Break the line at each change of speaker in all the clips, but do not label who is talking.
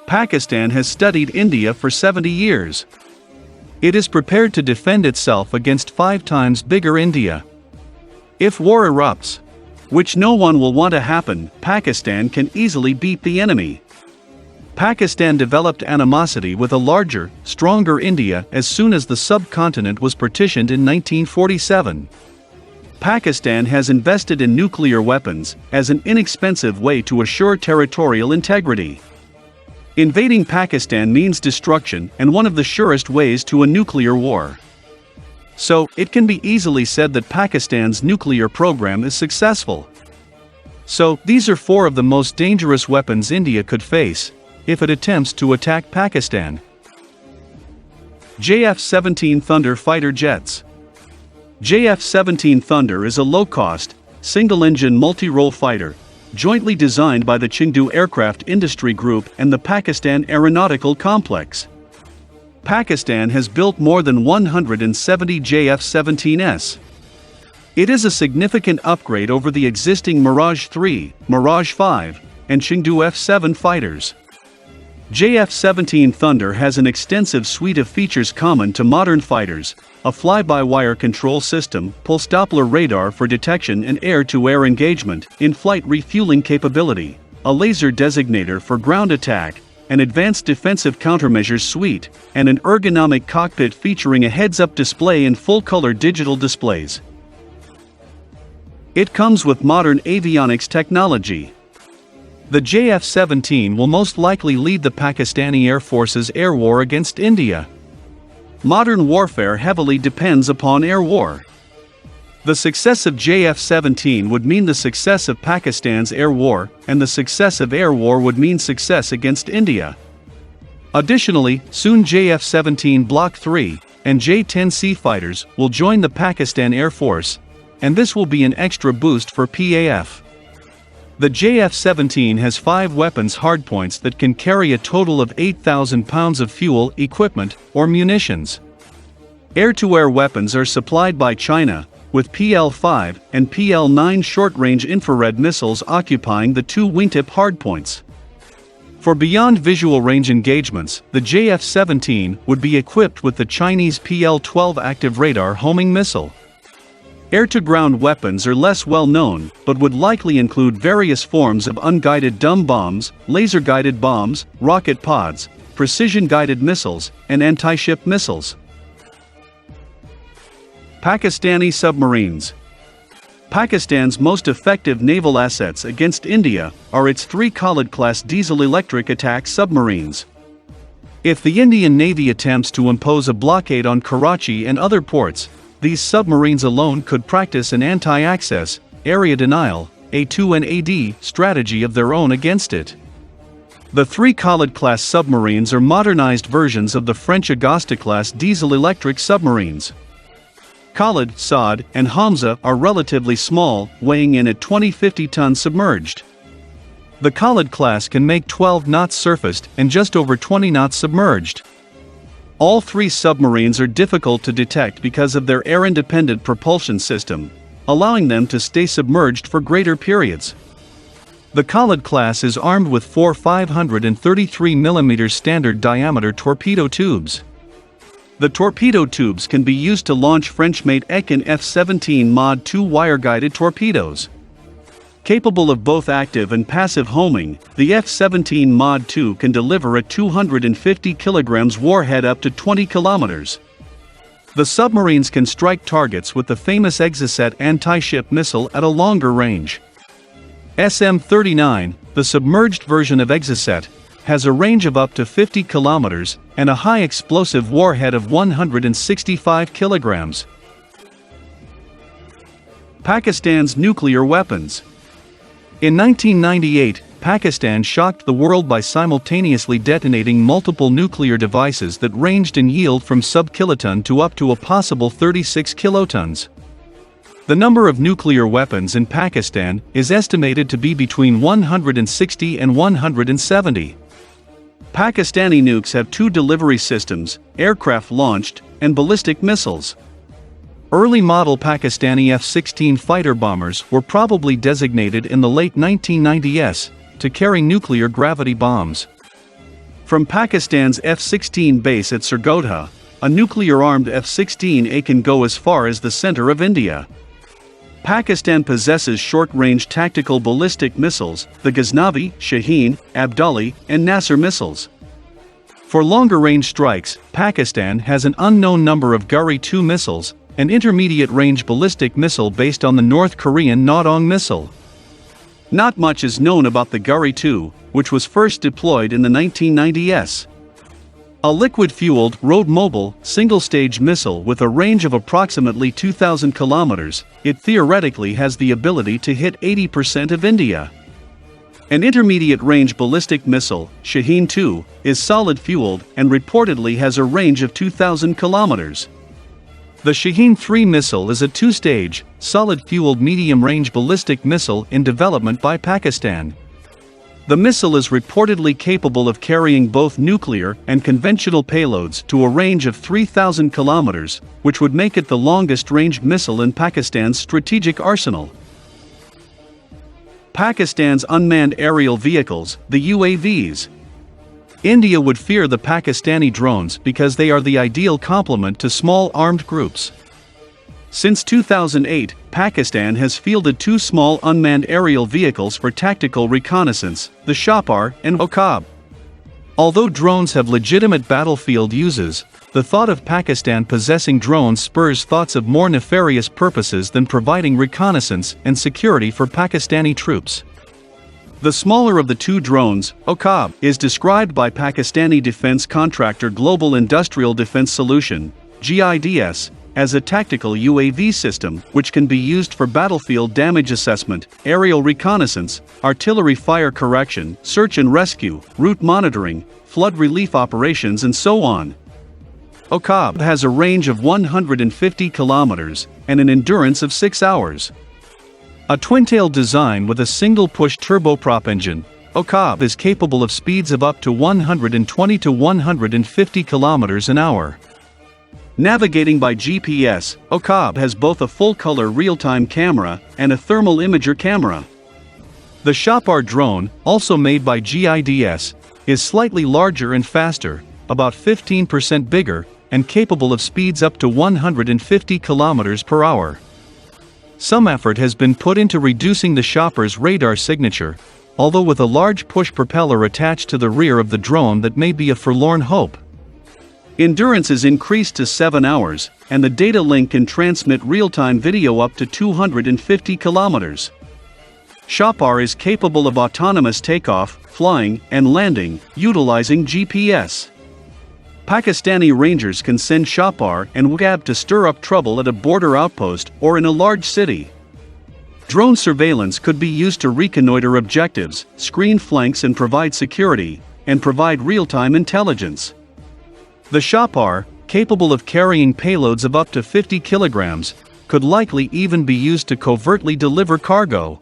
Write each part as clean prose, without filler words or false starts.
Pakistan has studied India for 70 years. It is prepared to defend itself against 5 times bigger India. If war erupts, which no one will want to happen, Pakistan can easily beat the enemy. Pakistan developed animosity with a larger, stronger India as soon as the subcontinent was partitioned in 1947. Pakistan has invested in nuclear weapons as an inexpensive way to assure territorial integrity. Invading Pakistan means destruction and one of the surest ways to a nuclear war. So, it can be easily said that Pakistan's nuclear program is successful. So, these are 4 of the most dangerous weapons India could face if it attempts to attack Pakistan. JF-17 Thunder fighter jets. JF-17 Thunder is a low-cost, single-engine multi-role fighter, jointly designed by the Chengdu Aircraft Industry Group and the Pakistan Aeronautical Complex. Pakistan has built more than 170 JF-17s. It is a significant upgrade over the existing Mirage 3, Mirage 5, and Chengdu F-7 fighters. JF-17 Thunder has an extensive suite of features common to modern fighters: a fly-by-wire control system, pulse Doppler radar for detection and air-to-air engagement, in-flight refueling capability, a laser designator for ground attack, an advanced defensive countermeasures suite, and an ergonomic cockpit featuring a heads-up display and full-color digital displays. It comes with modern avionics technology. The JF-17 will most likely lead the Pakistani Air Force's air war against India. Modern warfare heavily depends upon air war. The success of JF-17 would mean the success of Pakistan's air war, and the success of air war would mean success against India. Additionally, soon JF-17 Block 3 and J-10C fighters will join the Pakistan Air Force, and this will be an extra boost for PAF. The JF-17 has 5 weapons hardpoints that can carry a total of 8,000 pounds of fuel, equipment, or munitions. Air-to-air weapons are supplied by China, with PL-5 and PL-9 short-range infrared missiles occupying the 2 wingtip hardpoints. For beyond visual range engagements, the JF-17 would be equipped with the Chinese PL-12 active radar homing missile. Air-to-ground weapons are less well known, but would likely include various forms of unguided dumb bombs, laser-guided bombs, rocket pods, precision-guided missiles, and anti-ship missiles. Pakistani submarines. Pakistan's most effective naval assets against India are its 3 Khalid-class diesel-electric attack submarines. If the Indian Navy attempts to impose a blockade on Karachi and other ports, these submarines alone could practice an anti-access, area denial, A2 and AD strategy of their own against it. The 3 Khalid-class submarines are modernized versions of the French Auguste-class diesel-electric submarines. Khalid, Saad, and Hamza are relatively small, weighing in at 20-50 tons submerged. The Khalid class can make 12 knots surfaced and just over 20 knots submerged. All 3 submarines are difficult to detect because of their air-independent propulsion system, allowing them to stay submerged for greater periods. The Khalid class is armed with 4 533mm standard diameter torpedo tubes. The torpedo tubes can be used to launch French-made Ekin F-17 Mod 2 wire-guided torpedoes. Capable of both active and passive homing, the F-17 Mod 2 can deliver a 250 kg warhead up to 20 km. The submarines can strike targets with the famous Exocet anti-ship missile at a longer range. SM-39, the submerged version of Exocet, has a range of up to 50 km and a high explosive warhead of 165 kg. Pakistan's nuclear weapons. In 1998, Pakistan shocked the world by simultaneously detonating multiple nuclear devices that ranged in yield from sub-kiloton to up to a possible 36 kilotons. The number of nuclear weapons in Pakistan is estimated to be between 160 and 170. Pakistani nukes have 2 delivery systems, aircraft-launched, and ballistic missiles. Early model Pakistani F-16 fighter bombers were probably designated in the late 1990s to carry nuclear gravity bombs. From Pakistan's F-16 base at Sargodha, a nuclear-armed F-16A can go as far as the center of India. Pakistan possesses short-range tactical ballistic missiles, the Ghaznavi, Shaheen, Abdali, and Nasser missiles. For longer-range strikes, Pakistan has an unknown number of Guri-2 missiles, an intermediate-range ballistic missile based on the North Korean Nodong missile. Not much is known about the Guri-2, which was first deployed in the 1990s. A liquid-fueled, road-mobile, single-stage missile with a range of approximately 2,000 kilometers, it theoretically has the ability to hit 80% of India. An intermediate-range ballistic missile, Shaheen-2, is solid-fueled and reportedly has a range of 2,000 kilometers. The Shaheen-3 missile is a two-stage, solid-fueled medium-range ballistic missile in development by Pakistan. The missile is reportedly capable of carrying both nuclear and conventional payloads to a range of 3,000 kilometers, which would make it the longest-range missile in Pakistan's strategic arsenal. Pakistan's unmanned aerial vehicles, the UAVs. India would fear the Pakistani drones because they are the ideal complement to small armed groups. Since 2008, Pakistan has fielded two small unmanned aerial vehicles for tactical reconnaissance, the Chapar and Okab. Although drones have legitimate battlefield uses, the thought of Pakistan possessing drones spurs thoughts of more nefarious purposes than providing reconnaissance and security for Pakistani troops. The smaller of the two drones, Okab, is described by Pakistani defense contractor Global Industrial Defense Solution, GIDS, as a tactical UAV system which can be used for battlefield damage assessment, aerial reconnaissance, artillery fire correction, search and rescue, route monitoring, flood relief operations and so on. Okab has a range of 150 kilometers and an endurance of 6 hours. A twin-tail design with a single-push turboprop engine, Okab is capable of speeds of up to 120 to 150 kilometers an hour. Navigating by GPS, Okab has both a full-color real-time camera and a thermal imager camera. The Chapar drone, also made by GIDS, is slightly larger and faster, about 15% bigger, and capable of speeds up to 150 kilometers per hour. Some effort has been put into reducing the Chapar's radar signature, although with a large push propeller attached to the rear of the drone that may be a forlorn hope. Endurance is increased to 7 hours, and the data link can transmit real-time video up to 250 kilometers. Chapar is capable of autonomous takeoff, flying, and landing, utilizing GPS. Pakistani rangers can send Chapar and Okab to stir up trouble at a border outpost or in a large city. Drone surveillance could be used to reconnoiter objectives, screen flanks and provide security, and provide real-time intelligence. The Chapar, capable of carrying payloads of up to 50 kilograms, could likely even be used to covertly deliver cargo.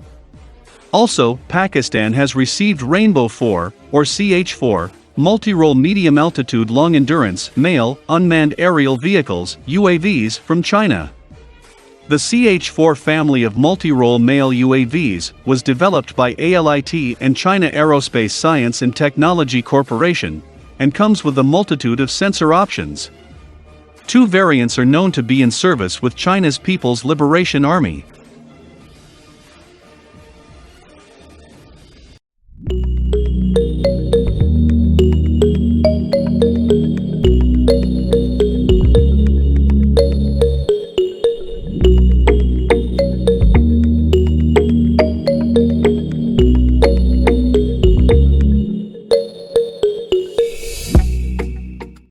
Also, Pakistan has received Rainbow 4, or CH-4, multi-role medium-altitude long-endurance male unmanned aerial vehicles UAVs from China. The CH-4 family of multi-role male UAVs was developed by ALIT and China Aerospace Science and Technology Corporation, and comes with a multitude of sensor options. Two variants are known to be in service with China's People's Liberation Army.